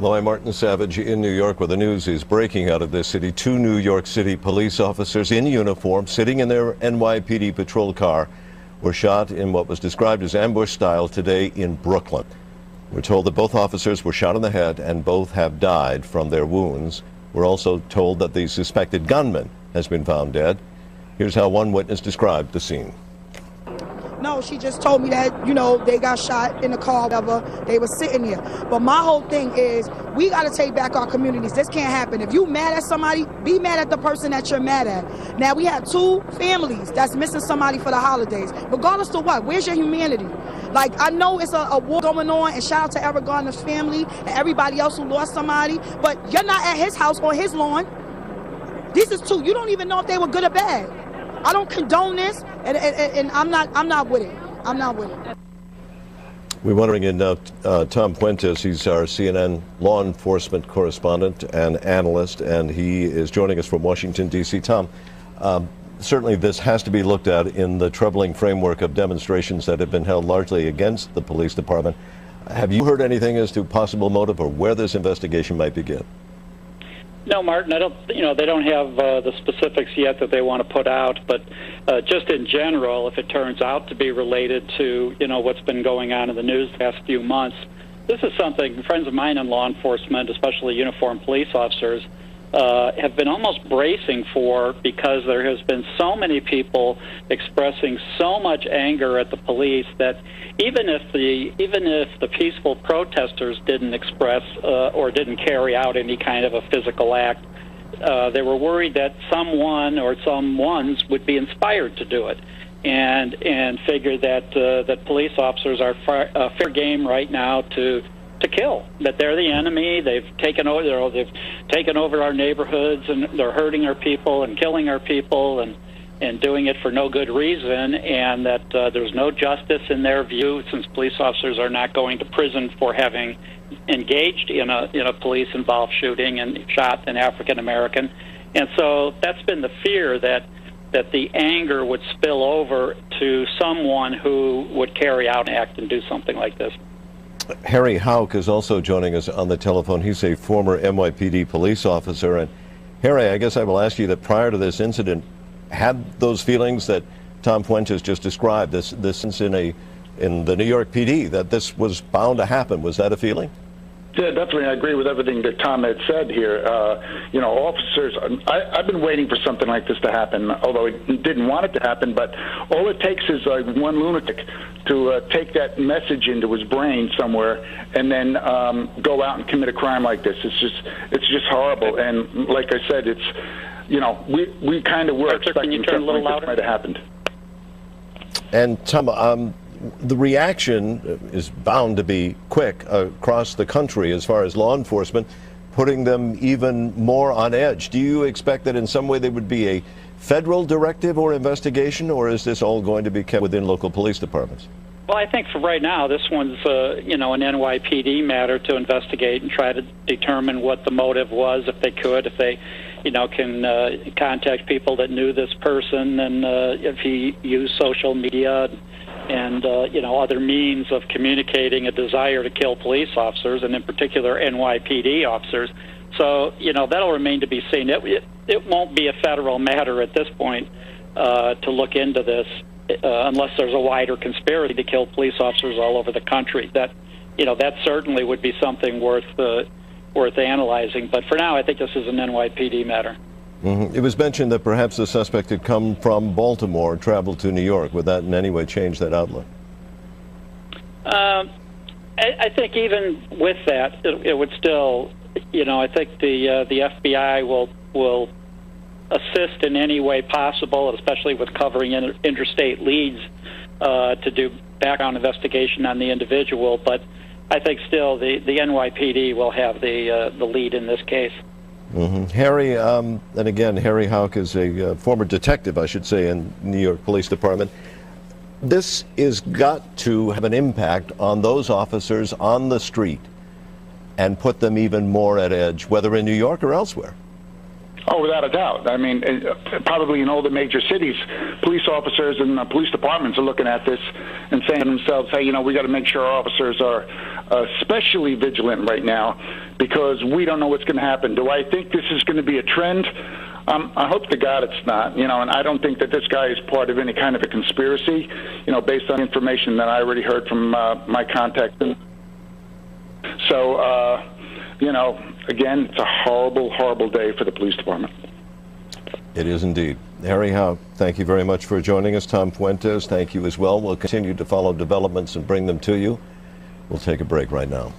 Well, I'm Martin Savage in New York, where the news is breaking out of this city. Two New York City police officers in uniform sitting in their NYPD patrol car were shot in what was described as ambush style today in Brooklyn. We're told that both officers were shot in the head and both have died from their wounds. We're also told that the suspected gunman has been found dead. Here's how one witness described the scene. No, she just told me that, you know, they got shot in the car, whatever. They were sitting there. But my whole thing is, we got to take back our communities. This can't happen. If you mad at somebody, be mad at the person that you're mad at. Now, we have two families that's missing somebody for the holidays. Regardless of what, where's your humanity? Like, I know it's a war going on, and shout out to Eric Garner's family and everybody else who lost somebody, but you're not at his house or his lawn. This is two. You don't even know if they were good or bad. I don't condone this, and I'm not with it. I'm not with it. We want to bring in now Tom Fuentes. He's our CNN law enforcement correspondent and analyst, and he is joining us from Washington, D.C. Tom, certainly this has to be looked at in the troubling framework of demonstrations that have been held largely against the police department. Have you heard anything as to possible motive or where this investigation might begin? No, Martin, I don't. You know, they don't have the specifics yet that they want to put out. But just in general, if it turns out to be related to, you know, what's been going on in the news the past few months, this is something friends of mine in law enforcement, especially uniformed police officers, have been almost bracing for, because there has been so many people expressing so much anger at the police that even if the peaceful protesters didn't express or didn't carry out any kind of a physical act, they were worried that someone or some ones would be inspired to do it, and figure that that police officers are fair game right now to kill, that they're the enemy. They've taken over our neighborhoods, and they're hurting our people and killing our people and doing it for no good reason, and that there's no justice in their view, since police officers are not going to prison for having engaged in a police-involved shooting and shot an African American. And so that's been the fear, that the anger would spill over to someone who would carry out an act and do something like this. Harry Houck is also joining us on the telephone. He's a former NYPD police officer. And Harry, I guess I will ask you that prior to this incident, had those feelings that Tom Fuentes just described, this in the New York PD, that this was bound to happen, was that a feeling? Yeah, definitely. I agree with everything that Tom had said here. You know, officers, I've been waiting for something like this to happen, although I didn't want it to happen, but all it takes is one lunatic to take that message into his brain somewhere and then go out and commit a crime like this. It's just horrible. And like I said, it's, you know, we kind of were expecting something like this might have happened. And Tom, the reaction is bound to be quick across the country as far as law enforcement, putting them even more on edge. Do you expect that in some way there would be a federal directive or investigation, or is this all going to be kept within local police departments? Well, I think for right now, this one's you know, an NYPD matter to investigate and try to determine what the motive was, if they could, if they, you know, can contact people that knew this person, and if he used social media and you know, other means of communicating a desire to kill police officers, and in particular NYPD officers. So, you know, that'll remain to be seen. It won't be a federal matter at this point to look into this, unless there's a wider conspiracy to kill police officers all over the country. That, you know, that certainly would be something worth analyzing. But for now, I think this is an NYPD matter. Mm-hmm. It was mentioned that perhaps the suspect had come from Baltimore and traveled to New York. Would that in any way change that outlook? I think even with that, it would still, you know, I think the FBI will assist in any way possible, especially with covering interstate leads, to do background investigation on the individual. But I think still the NYPD will have the lead in this case. Mm-hmm. Harry, and again, Harry Houck is a former detective, I should say, in New York Police Department. This has got to have an impact on those officers on the street and put them even more at edge, whether in New York or elsewhere. Oh, without a doubt. I mean, probably in all the major cities, police officers and police departments are looking at this and saying to themselves, hey, you know, we got to make sure our officers are especially vigilant right now because we don't know what's going to happen. Do I think this is going to be a trend? I hope to God it's not, and I don't think that this guy is part of any kind of a conspiracy, based on information that I already heard from my contacts. So, again, it's a horrible, horrible day for the police department. It is indeed. Harry Howe, thank you very much for joining us. Tom Fuentes, thank you as well. We'll continue to follow developments and bring them to you. We'll take a break right now.